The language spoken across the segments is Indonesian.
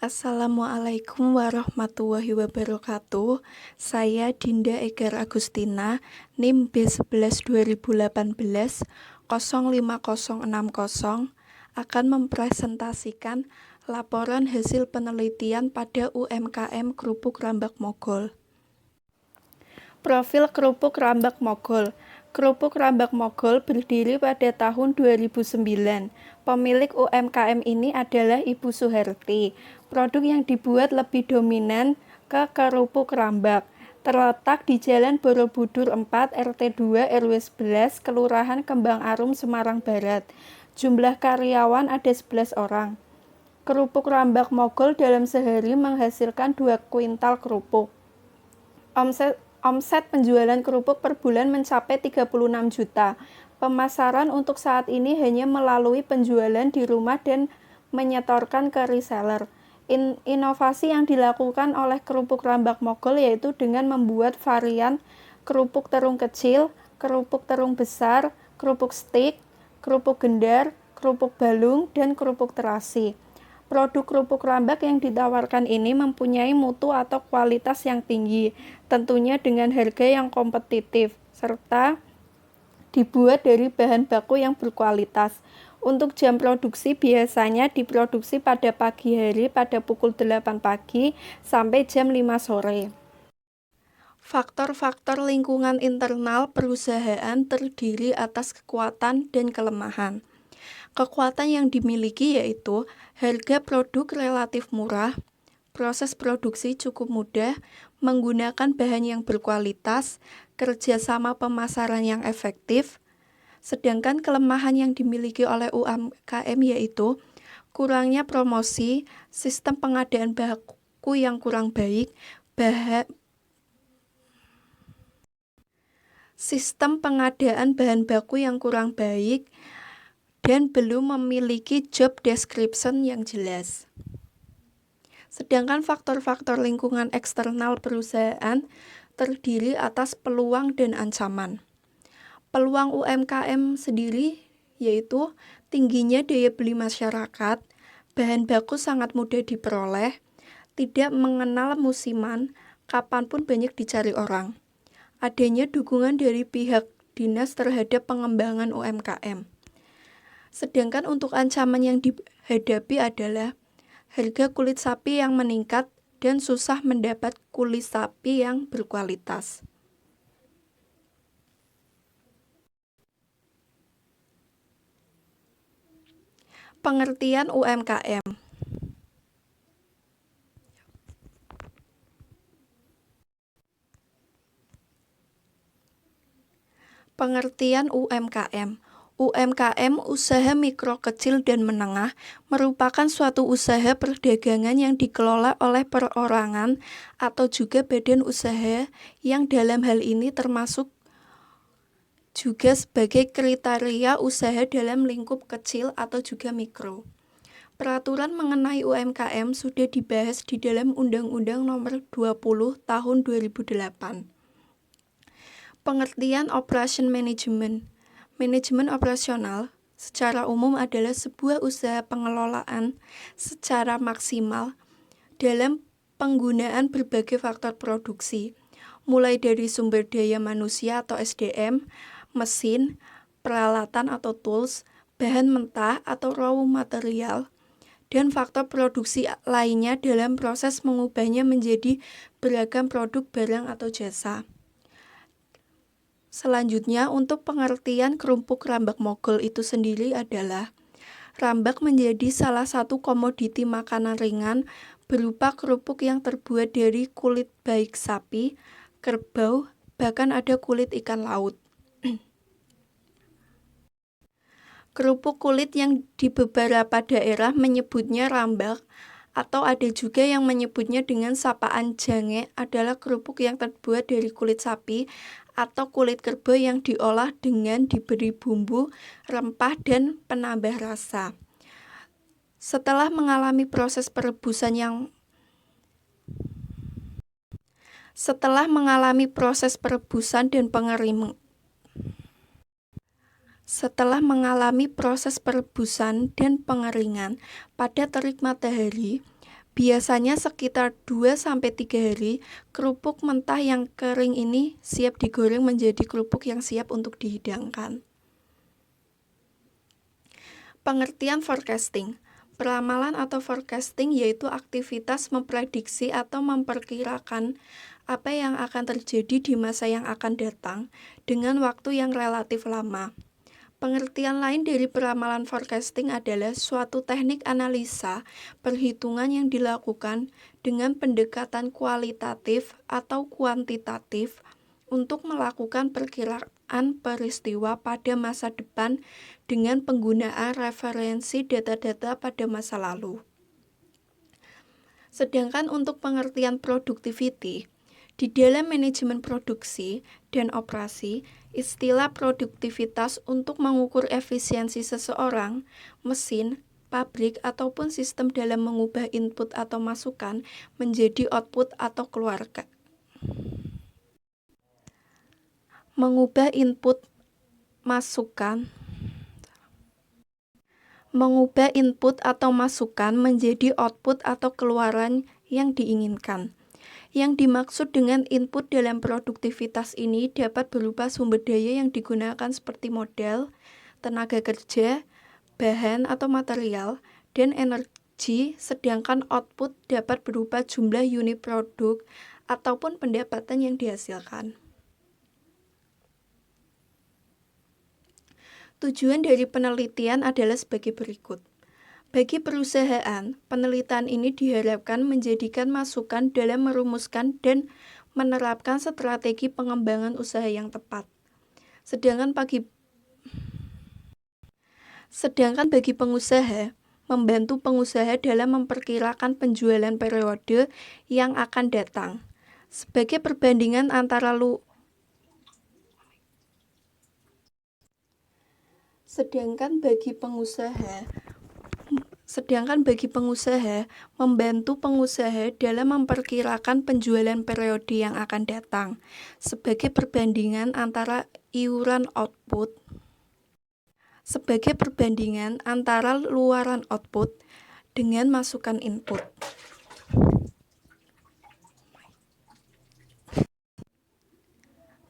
Assalamualaikum warahmatullahi wabarakatuh. Saya Dinda Egar Agustina, NIM B11 2018 05060 akan mempresentasikan laporan hasil penelitian pada UMKM Kerupuk Rambak Mogol. Profil Kerupuk Rambak Mogol. Kerupuk Rambak Mogol berdiri pada tahun 2009. Pemilik UMKM ini adalah Ibu Suherti. Produk yang dibuat lebih dominan ke kerupuk rambak. Terletak di Jalan Borobudur 4, RT 2, RW 11, Kelurahan Kembang Arum, Semarang Barat. Jumlah karyawan ada 11 orang. Kerupuk Rambak Mogol dalam sehari menghasilkan 2 kuintal kerupuk. Omset penjualan kerupuk per bulan mencapai 36 juta. Pemasaran untuk saat ini hanya melalui penjualan di rumah dan menyetorkan ke reseller. Inovasi yang dilakukan oleh Kerupuk Rambak Mogol yaitu dengan membuat varian kerupuk terung kecil, kerupuk terung besar, kerupuk stik, kerupuk gendar, kerupuk balung, dan kerupuk terasi. Produk kerupuk rambak yang ditawarkan ini mempunyai mutu atau kualitas yang tinggi, tentunya dengan harga yang kompetitif, serta dibuat dari bahan baku yang berkualitas. Untuk jam produksi biasanya diproduksi pada pagi hari pada pukul 8 pagi sampai jam 5 sore. Faktor-faktor lingkungan internal perusahaan terdiri atas kekuatan dan kelemahan. Kekuatan yang dimiliki yaitu harga produk relatif murah, proses produksi cukup mudah, menggunakan bahan yang berkualitas, kerjasama pemasaran yang efektif. Sedangkan kelemahan yang dimiliki oleh UMKM yaitu kurangnya promosi, sistem pengadaan baku yang kurang baik, dan belum memiliki job description yang jelas. Sedangkan faktor-faktor lingkungan eksternal perusahaan terdiri atas peluang dan ancaman. Peluang UMKM sendiri yaitu tingginya daya beli masyarakat, bahan baku sangat mudah diperoleh, tidak mengenal musiman, kapanpun banyak dicari orang. Adanya dukungan dari pihak dinas terhadap pengembangan UMKM. Sedangkan untuk ancaman yang dihadapi adalah harga kulit sapi yang meningkat dan susah mendapat kulit sapi yang berkualitas. Pengertian UMKM. Pengertian UMKM. UMKM, usaha mikro kecil dan menengah, merupakan suatu usaha perdagangan yang dikelola oleh perorangan atau juga badan usaha yang dalam hal ini termasuk juga sebagai kriteria usaha dalam lingkup kecil atau juga mikro. Peraturan mengenai UMKM sudah dibahas di dalam Undang-Undang Nomor 20 Tahun 2008. Pengertian Operation Management. Manajemen operasional secara umum adalah sebuah usaha pengelolaan secara maksimal dalam penggunaan berbagai faktor produksi, mulai dari sumber daya manusia atau SDM, mesin, peralatan atau tools, bahan mentah atau raw material, dan faktor produksi lainnya dalam proses mengubahnya menjadi beragam produk barang atau jasa. Selanjutnya, untuk pengertian kerupuk rambak mogol itu sendiri adalah rambak menjadi salah satu komoditi makanan ringan berupa kerupuk yang terbuat dari kulit baik sapi, kerbau, bahkan ada kulit ikan laut. Kerupuk kulit yang di beberapa daerah menyebutnya rambak atau ada juga yang menyebutnya dengan sapaan jange adalah kerupuk yang terbuat dari kulit sapi atau kulit kerbau yang diolah dengan diberi bumbu, rempah, dan penambah rasa. Setelah mengalami proses perebusan dan pengeringan pada terik matahari, Biasanya sekitar 2-3 hari, kerupuk mentah yang kering ini siap digoreng menjadi kerupuk yang siap untuk dihidangkan. Pengertian forecasting. Peramalan atau forecasting yaitu aktivitas memprediksi atau memperkirakan apa yang akan terjadi di masa yang akan datang dengan waktu yang relatif lama. Pengertian lain dari peramalan forecasting adalah suatu teknik analisa perhitungan yang dilakukan dengan pendekatan kualitatif atau kuantitatif untuk melakukan perkiraan peristiwa pada masa depan dengan penggunaan referensi data-data pada masa lalu. Sedangkan untuk pengertian productivity, di dalam manajemen produksi dan operasi, istilah produktivitas untuk mengukur efisiensi seseorang, mesin, pabrik, ataupun sistem dalam mengubah input atau masukan menjadi output atau keluarga. Mengubah input atau masukan menjadi output atau keluaran yang diinginkan. Yang dimaksud dengan input dalam produktivitas ini dapat berupa sumber daya yang digunakan seperti modal, tenaga kerja, bahan atau material, dan energi, sedangkan output dapat berupa jumlah unit produk ataupun pendapatan yang dihasilkan. Tujuan dari penelitian adalah sebagai berikut. Bagi perusahaan, penelitian ini diharapkan menjadikan masukan dalam merumuskan dan menerapkan strategi pengembangan usaha yang tepat. Sedangkan bagi pengusaha, membantu pengusaha dalam memperkirakan penjualan periode yang akan datang. Sebagai perbandingan antara Sedangkan bagi pengusaha, membantu pengusaha dalam memperkirakan penjualan periode yang akan datang, sebagai perbandingan antara luaran output dengan masukan input.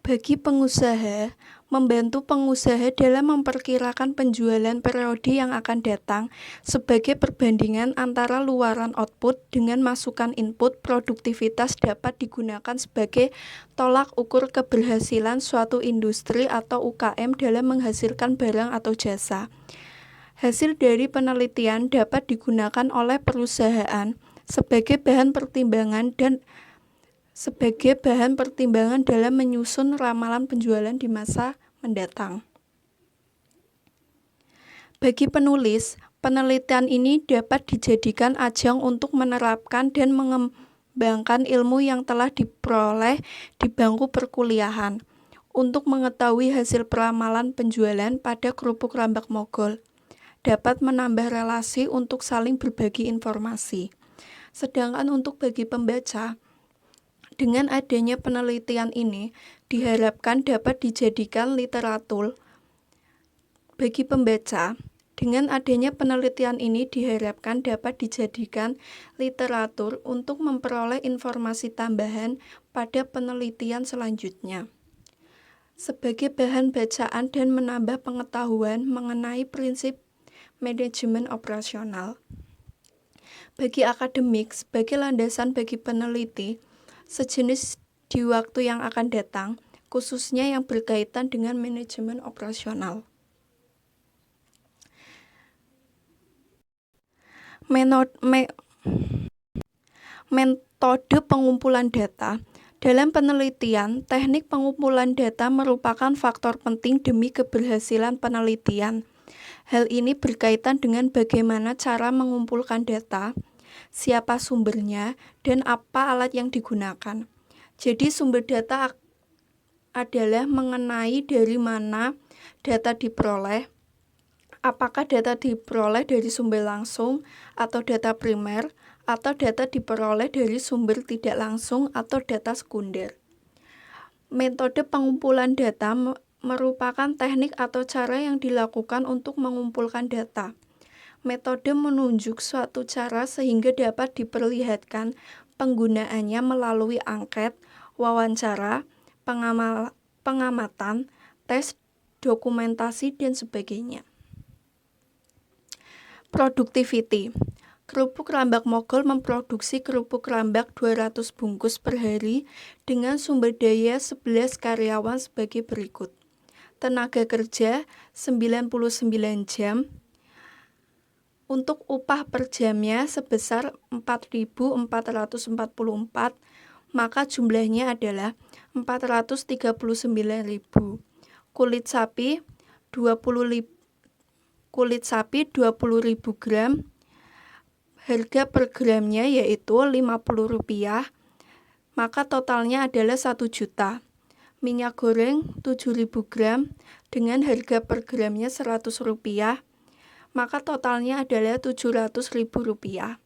Bagi pengusaha, membantu pengusaha dalam memperkirakan penjualan periode yang akan datang sebagai perbandingan antara luaran output dengan masukan input. Produktivitas dapat digunakan sebagai tolak ukur keberhasilan suatu industri atau UKM dalam menghasilkan barang atau jasa. Hasil dari penelitian dapat digunakan oleh perusahaan sebagai bahan pertimbangan dalam menyusun ramalan penjualan di masa mendatang. Bagi penulis, penelitian ini dapat dijadikan ajang untuk menerapkan dan mengembangkan ilmu yang telah diperoleh di bangku perkuliahan untuk mengetahui hasil peramalan penjualan pada kerupuk Rambak Mogol. Dapat menambah relasi untuk saling berbagi informasi. Sedangkan untuk bagi pembaca, dengan adanya penelitian ini, diharapkan dapat dijadikan literatur bagi pembaca. Dengan adanya penelitian ini diharapkan dapat dijadikan literatur untuk memperoleh informasi tambahan pada penelitian selanjutnya. Sebagai bahan bacaan dan menambah pengetahuan mengenai prinsip manajemen operasional. Bagi akademik, sebagai landasan bagi peneliti, sejenis di waktu yang akan datang, khususnya yang berkaitan dengan manajemen operasional. Metode pengumpulan data. Dalam penelitian, teknik pengumpulan data merupakan faktor penting demi keberhasilan penelitian. Hal ini berkaitan dengan bagaimana cara mengumpulkan data, siapa sumbernya, dan apa alat yang digunakan. Jadi sumber data adalah mengenai dari mana data diperoleh, apakah data diperoleh dari sumber langsung atau data primer, atau data diperoleh dari sumber tidak langsung atau data sekunder. Metode pengumpulan data merupakan teknik atau cara yang dilakukan untuk mengumpulkan data. Metode menunjuk suatu cara sehingga dapat diperlihatkan penggunaannya melalui angket, wawancara, pengamatan, tes, dokumentasi, dan sebagainya. Productivity. Kerupuk Rambak Mogol memproduksi kerupuk rambak 200 bungkus per hari dengan sumber daya 11 karyawan sebagai berikut. Tenaga kerja 99 jam. Untuk upah per jamnya sebesar 4.444, maka jumlahnya adalah 439.000. Kulit sapi 20.000 gram. Harga per gramnya yaitu Rp50, maka totalnya adalah 1 juta. Minyak goreng 7.000 gram dengan harga per gramnya Rp100, maka totalnya adalah Rp700.000.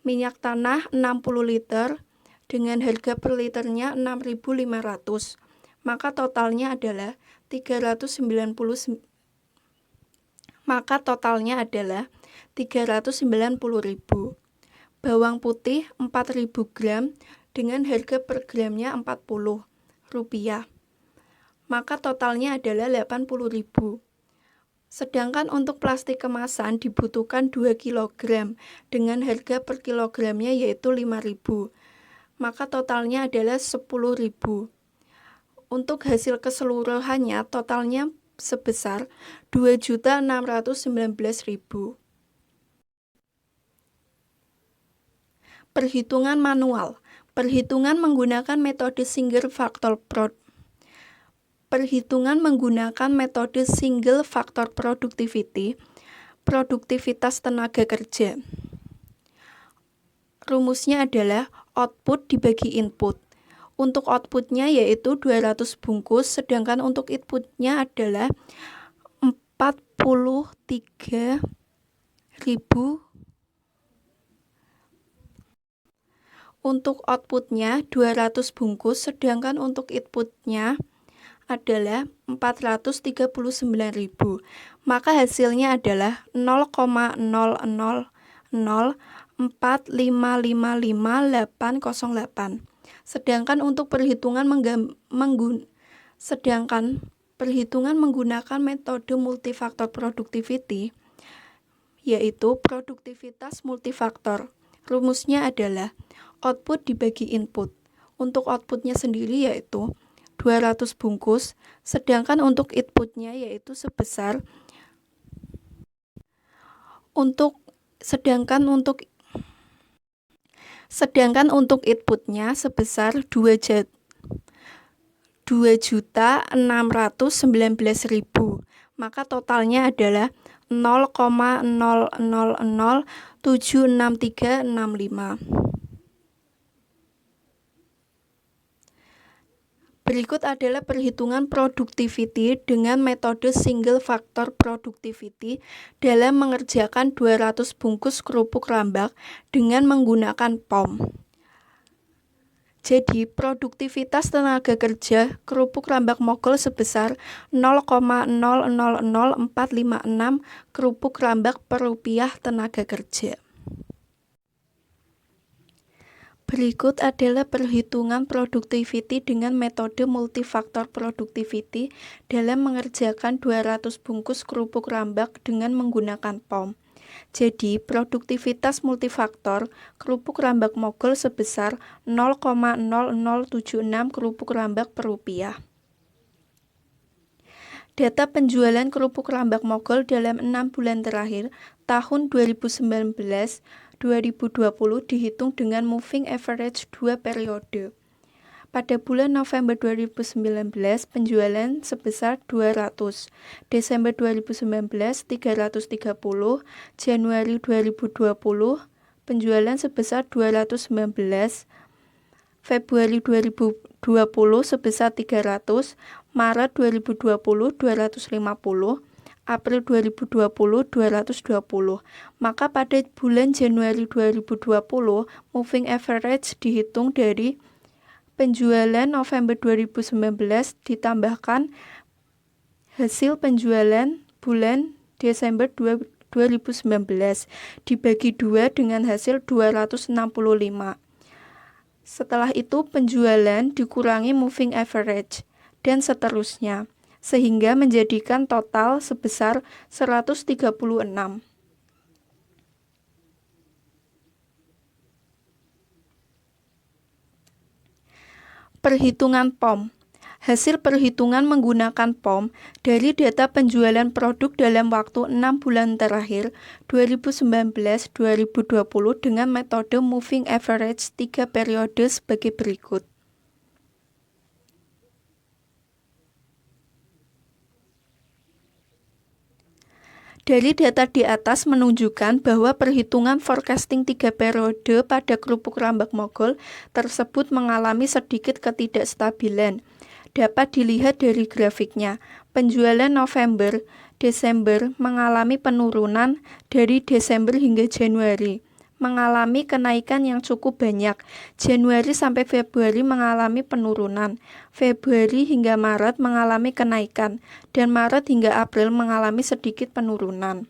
Minyak tanah 60 liter dengan harga per liternya 6.500, maka totalnya adalah 390.000. Bawang putih 4.000 gram dengan harga per gramnya Rp40, maka totalnya adalah 80.000. Sedangkan untuk plastik kemasan dibutuhkan 2 kg dengan harga per kilogramnya yaitu 5.000, maka totalnya adalah 10.000. Untuk hasil keseluruhannya totalnya sebesar 2.619.000. Perhitungan manual. Perhitungan menggunakan metode single factor productivity, produktivitas tenaga kerja. Rumusnya adalah output dibagi input. Untuk outputnya yaitu 200 bungkus, sedangkan untuk inputnya adalah 43.000. Untuk outputnya 200 bungkus, sedangkan untuk inputnya adalah 439.000. Maka hasilnya adalah 0,0004555808. Sedangkan untuk perhitungan menggunakan metode multifaktor productivity yaitu produktivitas multifaktor. Rumusnya adalah output dibagi input. Untuk outputnya sendiri yaitu 200 bungkus, sedangkan untuk inputnya yaitu sebesar inputnya sebesar 2.619.000, maka totalnya adalah 0,000076365. Berikut adalah perhitungan productivity dengan metode single factor productivity dalam mengerjakan 200 bungkus kerupuk rambak dengan menggunakan POM. Jadi, produktivitas tenaga kerja kerupuk Rambak Mogol sebesar 0,000456 kerupuk rambak per rupiah tenaga kerja. Berikut adalah perhitungan productivity dengan metode multifaktor productivity dalam mengerjakan 200 bungkus kerupuk rambak dengan menggunakan POM. Jadi, produktivitas multifaktor kerupuk Rambak Mogol sebesar 0,0076 kerupuk rambak per rupiah. Data penjualan kerupuk Rambak Mogol dalam 6 bulan terakhir tahun 2019-2020 dihitung dengan moving average 2 periode. Pada bulan November 2019, penjualan sebesar 200, Desember 2019 330, Januari 2020 penjualan sebesar 219, Februari 2020 sebesar 300, Maret 2020 250, April 2020 220. Maka pada bulan Januari 2020, moving average dihitung dari penjualan November 2019 ditambahkan hasil penjualan bulan Desember 2019 dibagi 2 dengan hasil 265. Setelah itu penjualan dikurangi moving average dan seterusnya sehingga menjadikan total sebesar 136. Perhitungan POM. Hasil perhitungan menggunakan POM dari data penjualan produk dalam waktu 6 bulan terakhir 2019-2020 dengan metode moving average 3 periode sebagai berikut. Dari data di atas menunjukkan bahwa perhitungan forecasting 3 periode pada kerupuk Rambak Mogol tersebut mengalami sedikit ketidakstabilan. Dapat dilihat dari grafiknya, penjualan November, Desember mengalami penurunan dari Desember hingga Januari, mengalami kenaikan yang cukup banyak. Januari sampai Februari mengalami penurunan, Februari hingga Maret mengalami kenaikan, dan Maret hingga April mengalami sedikit penurunan.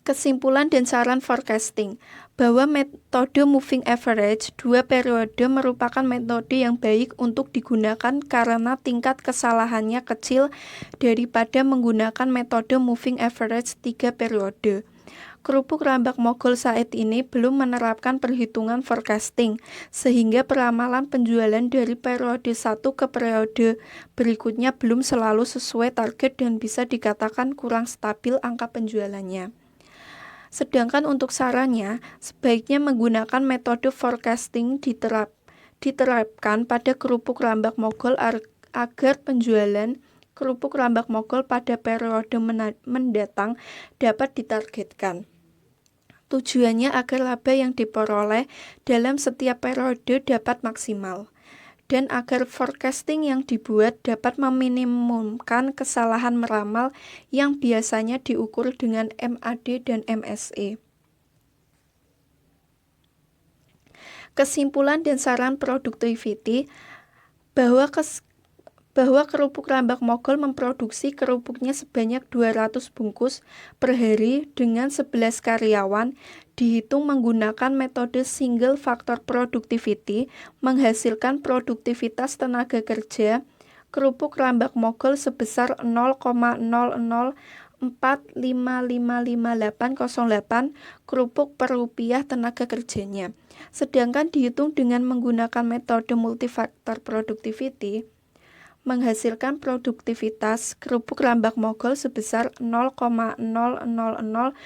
Kesimpulan dan saran forecasting, bahwa metode moving average 2 periode merupakan metode yang baik untuk digunakan karena tingkat kesalahannya kecil daripada menggunakan metode moving average 3 periode. Kerupuk Rambak Mogol saat ini belum menerapkan perhitungan forecasting, sehingga peramalan penjualan dari periode 1 ke periode berikutnya belum selalu sesuai target dan bisa dikatakan kurang stabil angka penjualannya. Sedangkan untuk sarannya, sebaiknya menggunakan metode forecasting diterapkan pada kerupuk Rambak Mogol agar penjualan kerupuk Rambak Mogol pada periode mendatang dapat ditargetkan. Tujuannya agar laba yang diperoleh dalam setiap periode dapat maksimal, dan agar forecasting yang dibuat dapat meminimumkan kesalahan meramal yang biasanya diukur dengan MAD dan MSE. Kesimpulan dan saran productivity, bahwa kerupuk Rambak Mogol memproduksi kerupuknya sebanyak 200 bungkus per hari dengan 11 karyawan, dihitung menggunakan metode single factor productivity, menghasilkan produktivitas tenaga kerja kerupuk Rambak Mogol sebesar 0,004555808 kerupuk per rupiah tenaga kerjanya. Sedangkan dihitung dengan menggunakan metode multifaktor productivity, menghasilkan produktivitas kerupuk Rambak Mogol sebesar 0,0007635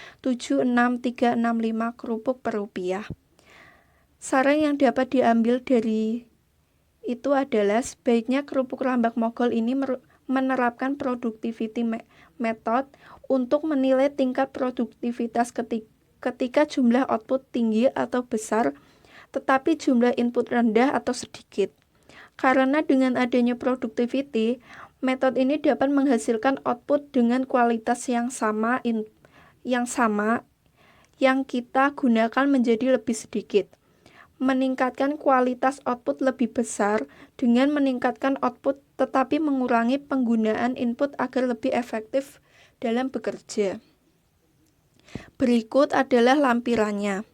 kerupuk per rupiah. Saran yang dapat diambil dari itu adalah sebaiknya kerupuk Rambak Mogol ini menerapkan productivity method untuk menilai tingkat produktivitas ketika jumlah output tinggi atau besar, tetapi jumlah input rendah atau sedikit. Karena dengan adanya productivity, metode ini dapat menghasilkan output dengan kualitas yang sama yang kita gunakan menjadi lebih sedikit. Meningkatkan kualitas output lebih besar dengan meningkatkan output tetapi mengurangi penggunaan input agar lebih efektif dalam bekerja. Berikut adalah lampirannya.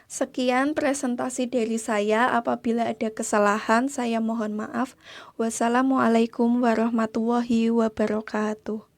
Sekian presentasi dari saya. Apabila ada kesalahan, saya mohon maaf. Wassalamualaikum warahmatullahi wabarakatuh.